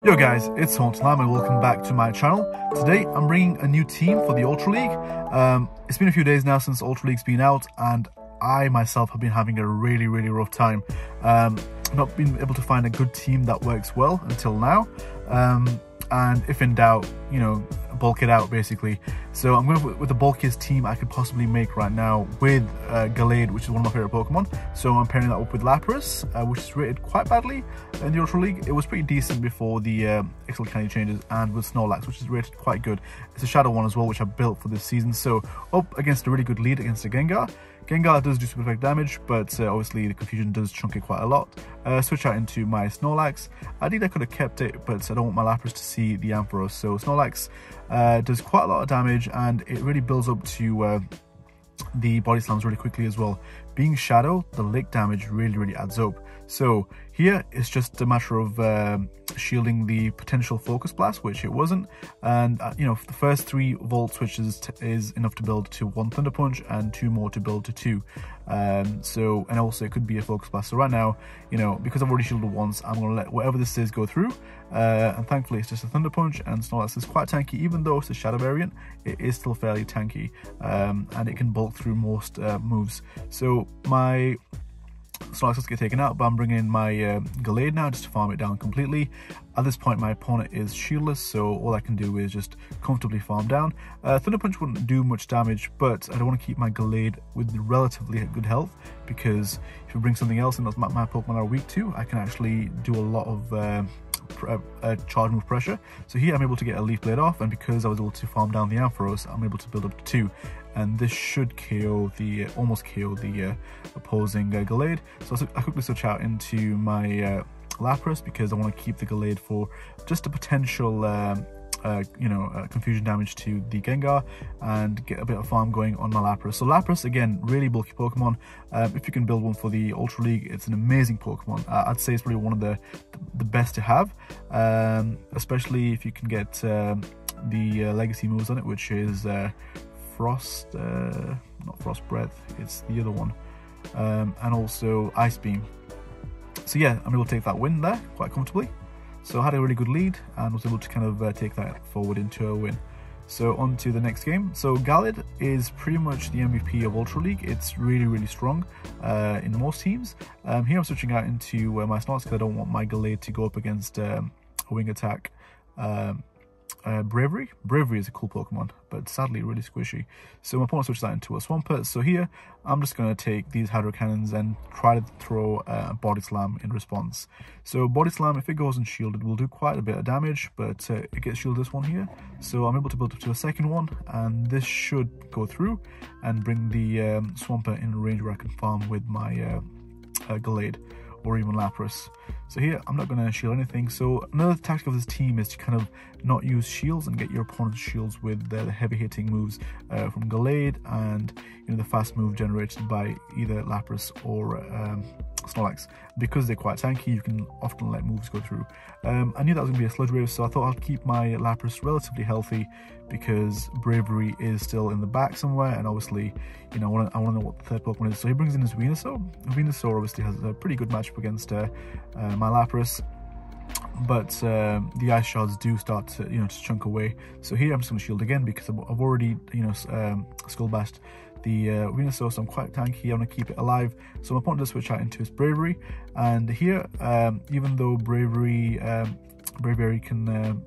Yo guys, it's Snorlax and welcome back to my channel. Today I'm bringing a new team for the Ultra League. It's been a few days now since Ultra League's been out and I myself have been having a really rough time. Not been able to find a good team that works well until now. And if in doubt, you know, bulk it out basically. So I'm going with the bulkiest team I could possibly make right now with Gallade, which is one of my favorite Pokemon. So I'm pairing that up with Lapras, which is rated quite badly in the Ultra League. It was pretty decent before the XL candy changes, and with Snorlax, which is rated quite good. It's a Shadow one as well, which I built for this season. So up against a really good lead against the Gengar. Gengar does do super effect damage, but obviously the confusion does chunk it quite a lot. Switch out into my Snorlax. I think I could have kept it, but I don't want my Lapras to see the Ampharos. So Snorlax does quite a lot of damage, and it really builds up to the body slams really quickly as well. Being Shadow, the lick damage really adds up. So here it's just a matter of shielding the potential Focus Blast, which it wasn't. And you know, the first 3 Volt switches is enough to build to 1 Thunder Punch and 2 more to build to 2. So, and also it could be a Focus Blast. So right now, you know, because I've already shielded once, I'm going to let whatever this is go through. And thankfully it's just a Thunder Punch, and Snorlax is quite tanky. Even though it's a Shadow variant, it is still fairly tanky. And it can bulk through most moves. So my Snorlax has to get taken out, but I'm bringing in my Gallade now just to farm it down completely. At this point my opponent is shieldless, so all I can do is just comfortably farm down. Thunder Punch wouldn't do much damage, but I don't want to keep my Gallade with relatively good health, because if you bring something else in that my Pokemon are weak to, I can actually do a lot of charge move pressure. So here I'm able to get a Leaf Blade off, and because I was able to farm down the Ampharos, I'm able to build up to 2, and this should KO the almost KO the opposing Gallade. So I quickly switch out into my Lapras, because I want to keep the Gallade for just a potential confusion damage to the Gengar, and get a bit of farm going on my Lapras. So Lapras, again, really bulky Pokemon. If you can build one for the Ultra League, it's an amazing Pokemon. I'd say it's probably one of the best to have, especially if you can get the legacy moves on it, which is not Frost Breath, it's the other one, and also Ice Beam. So yeah, I'm able to take that win there quite comfortably. So I had a really good lead and was able to kind of take that forward into a win. So on to the next game. So Gallade is pretty much the MVP of Ultra League. It's really strong in most teams. Here I'm switching out into my Snorlax because I don't want my Gallade to go up against a wing attack. Bravery. Bravery is a cool Pokemon, but sadly really squishy. So my opponent switches that into a Swampert. So here I'm just going to take these Hydro Cannons and try to throw a Body Slam in response. So Body Slam, if it goes unshielded, will do quite a bit of damage, but it gets shielded this one here. So I'm able to build up to a second one, and this should go through and bring the Swampert in range where I can farm with my Gallade, or even Lapras. So here I'm not going to shield anything. So another tactic of this team is to kind of not use shields and get your opponent's shields with the heavy hitting moves from Gallade, and you know, the fast move generated by either Lapras or Snorlax. Because they're quite tanky, you can often let moves go through. I knew that was going to be a Sludge Wave, so I thought I'd keep my Lapras relatively healthy, because Bravery is still in the back somewhere, and obviously, you know, I want to know what the third Pokemon is. So he brings in his Venusaur. Venusaur obviously has a pretty good matchup against my Lapras, but the Ice Shards do start to, you know, to chunk away. So here I'm just going to shield again, because I've already, you know, Skull Bashed the Venusaur, so I'm quite tanky. I want to keep it alive. So my opponent does switch out into his Bravery, and here, even though Bravery can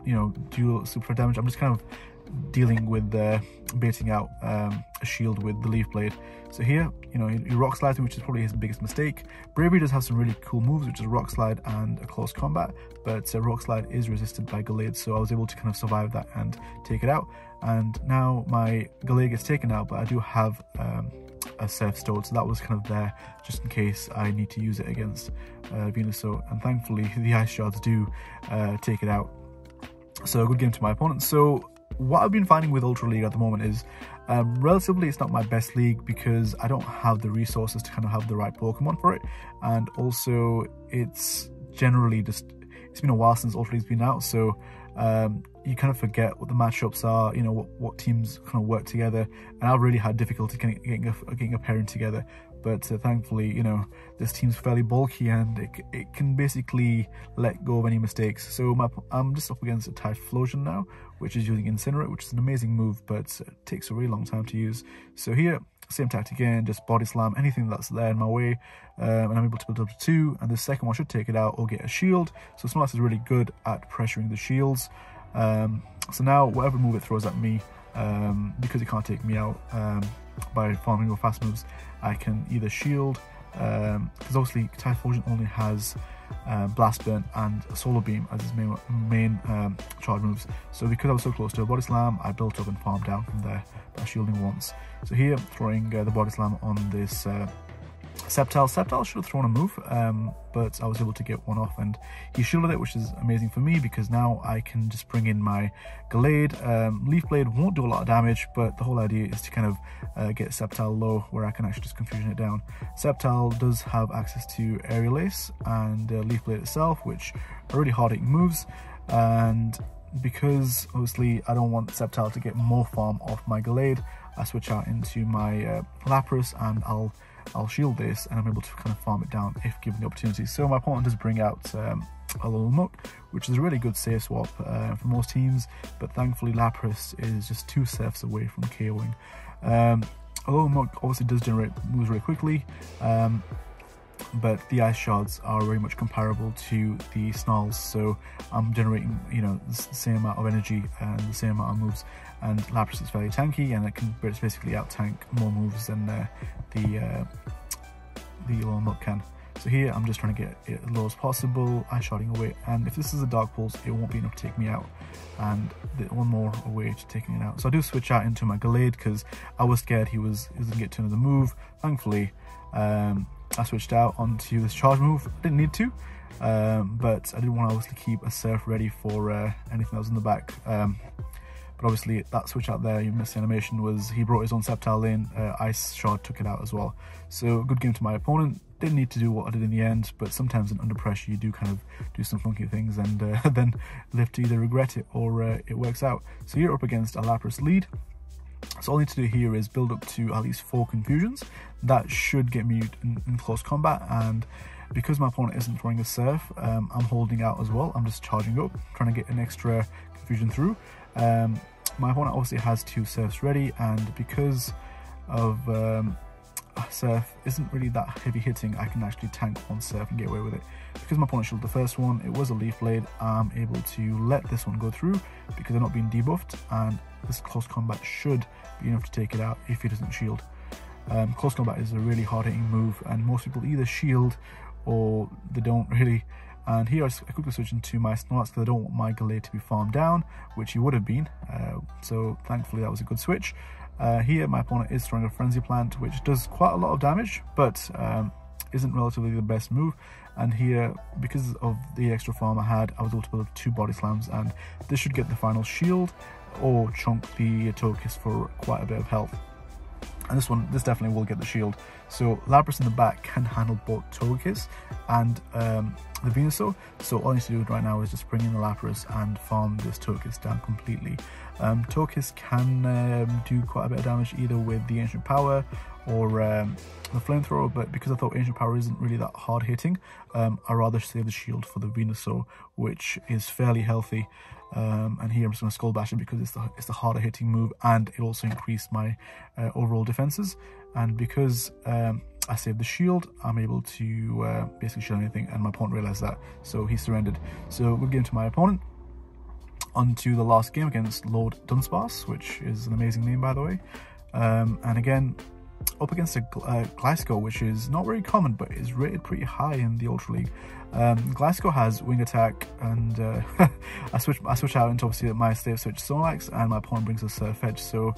you know, do super damage, I'm just kind of dealing with baiting out a shield with the Leaf Blade. So here, you know, he Rock Slides, which is probably his biggest mistake. Bravery does have some really cool moves, which is Rock Slide and a Close Combat, but Rock Slide is resisted by Gallade, so I was able to kind of survive that and take it out. And now my Gallade gets taken out, but I do have a Surf Stone, so that was kind of there just in case I need to use it against Venusaur, and thankfully the Ice Shards do take it out. So a good game to my opponent. So what I've been finding with Ultra League at the moment is relatively it's not my best league, because I don't have the resources to kind of have the right Pokemon for it, and also it's generally just, it's been a while since Ultra League's been out, so you kind of forget what the matchups are, you know, what teams kind of work together, and I've really had difficulty getting a pairing together. but thankfully, you know, this team's fairly bulky and it can basically let go of any mistakes. So I'm just up against a Typhlosion now, which is using Incinerate, which is an amazing move, but it takes a really long time to use. So here, same tactic again, just Body Slam anything that's there in my way, and I'm able to build up to 2, and the second one should take it out or get a shield. So Snorlax is really good at pressuring the shields. So now whatever move it throws at me, because it can't take me out by farming with fast moves, I can either shield, because obviously Typhlosion only has Blast Burn and Solar Beam as his main charge moves. So because I was so close to a Body Slam, I built up and farmed down from there by shielding once. So here, throwing the Body Slam on this Sceptile. Sceptile should have thrown a move, but I was able to get one off and he shielded it, which is amazing for me because now I can just bring in my Gallade. Leaf Blade won't do a lot of damage, but the whole idea is to kind of get Sceptile low where I can actually just confusion it down. Sceptile does have access to Aerial Ace and Leaf Blade itself, which are really hard hitting moves, and because obviously I don't want Sceptile to get more farm off my Gallade, I switch out into my Lapras and I'll shield this and I'm able to kind of farm it down if given the opportunity. So my opponent does bring out a little Muck, which is a really good save swap for most teams, but thankfully Lapras is just 2 safes away from KOing. Although Muck obviously does generate moves really quickly, but the Ice Shards are very much comparable to the Snarls, so I'm generating, you know, the same amount of energy and the same amount of moves, and Lapras is fairly tanky and it can basically out-tank more moves than the little Muck can. So here I'm just trying to get it as low as possible, Ice Sharding away, and if this is a Dark Pulse it won't be enough to take me out, and one more away to taking it out. So I do switch out into my Gallade because I was scared he was going to get to another move. Thankfully I switched out onto this charge move. I didn't need to, but I did want to obviously keep a Surf ready for anything that was in the back. But obviously that switch out there, you missed the animation, was he brought his own Sceptile in, Ice Shard took it out as well. So good game to my opponent. Didn't need to do what I did in the end, but sometimes under pressure you do kind of do some funky things and then live to either regret it or it works out. So you're up against a Lapras lead. So all I need to do here is build up to at least 4 confusions. That should get me in close combat, and because my opponent isn't throwing a Surf, I'm holding out as well. I'm just charging up, trying to get an extra confusion through. My opponent obviously has 2 Surfs ready, and because of Surf isn't really that heavy hitting, I can actually tank 1 Surf and get away with it. Because my opponent shielded the first one, it was a Leaf Blade, I'm able to let this one go through because they're not being debuffed, and this close combat should be enough to take it out if he doesn't shield. Close combat is a really hard hitting move and most people either shield or they don't really. And here I quickly switch into my Snorlax because I don't want my Gallade to be farmed down, which he would have been, so thankfully that was a good switch. Here my opponent is throwing a Frenzy Plant, which does quite a lot of damage, but isn't relatively the best move. And here, because of the extra farm I had, I was able to build 2 Body Slams, and this should get the final shield or chunk the Togekiss for quite a bit of health. And this definitely will get the shield. So Lapras in the back can handle both Togekiss and the Venusaur. So all I need to do right now is just bring in the Lapras and farm this Togekiss down completely. Togekiss can do quite a bit of damage either with the Ancient Power or the Flamethrower, but because I thought Ancient Power isn't really that hard hitting, I'd rather save the shield for the Venusaur, which is fairly healthy. And here I'm just going to Skull Bash it because it's the harder hitting move, and it also increased my overall defenses. And because I saved the shield, I'm able to basically shield anything, and my opponent realized that, so he surrendered. So good game to my opponent. On to the last game against Lord Dunsparce, which is an amazing name by the way. And again, up against a Gliscor, which is not very common but is rated pretty high in the Ultra League. Gliscor has Wing Attack, and I switch out into obviously my State Switch Snorlax, and my opponent brings a Surf Edge. So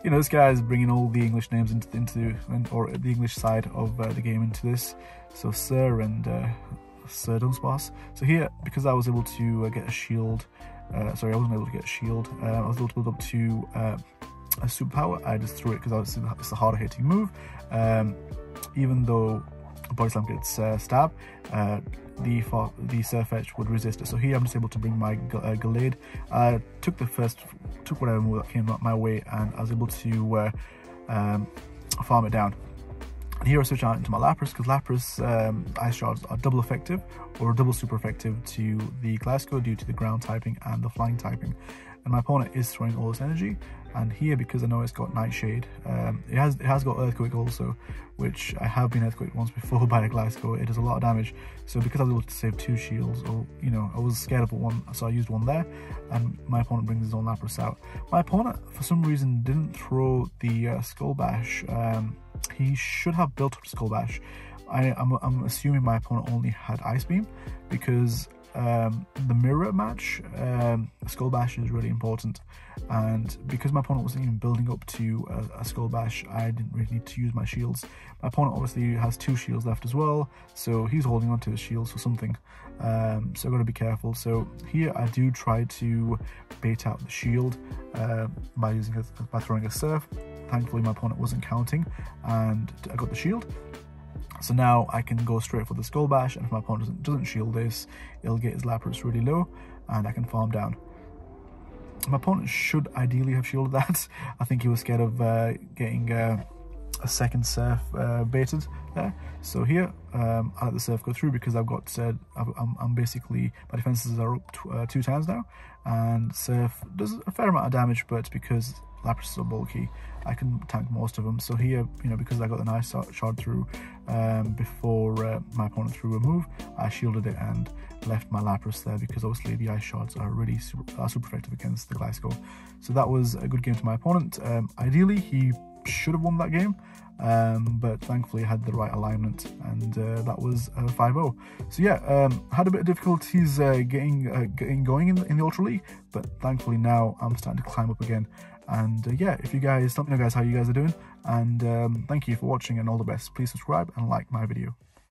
you know, this guy is bringing all the English names or the English side of the game into this. So Sir and Sir Dunsparce. So here, because I was able to get a shield, sorry, I wasn't able to get a shield. I was able to build up to a superpower. I just threw it because it's a harder hitting move. Even though Body Slam gets stabbed, the Surf Edge would resist it. So here I'm just able to bring my Gallade. Took whatever move that came up my way, and I was able to farm it down. And here I switch out into my Lapras, because Lapras ice shards are double effective or double super effective to the Glasgow due to the ground typing and the flying typing. And my opponent is throwing all this energy, and here, because I know it's got Nightshade, it has got Earthquake also, which I have been Earthquake once before by the Glasgow. It does a lot of damage, so because I was able to save 2 shields, or you know, I was scared of one, so I used one there, and my opponent brings his own Lapras out. My opponent, for some reason, didn't throw the Skull Bash. He should have built up Skull Bash. I'm assuming my opponent only had Ice Beam, because the mirror match, Skull Bash is really important, and because my opponent wasn't even building up to a Skull Bash, I didn't really need to use my shields. My opponent obviously has 2 shields left as well, so he's holding on to his shields for something, so I've got to be careful. So here I do try to bait out the shield by throwing a Surf. Thankfully my opponent wasn't counting, and I got the shield. So now I can go straight for the Skull Bash, and if my opponent doesn't shield this, it'll get his Lapras really low, and I can farm down. My opponent should ideally have shielded that. I think he was scared of getting a second Surf baited there. So here, I let the Surf go through, because I've got I'm basically, my defenses are up 2 times now, and Surf does a fair amount of damage, but because Lapras is so bulky, I can tank most of them. So here, you know, because I got the nice shard through before my opponent threw a move, I shielded it and left my Lapras there, because obviously the ice shards are really super effective against the Glasgow. So that was a good game to my opponent. Ideally, he should have won that game, but thankfully I had the right alignment, and that was 5-0. So yeah, had a bit of difficulties getting going in the Ultra League, but thankfully now I'm starting to climb up again. And yeah, if you guys, let me know guys how you guys are doing, and thank you for watching, and all the best. Please subscribe and like my video.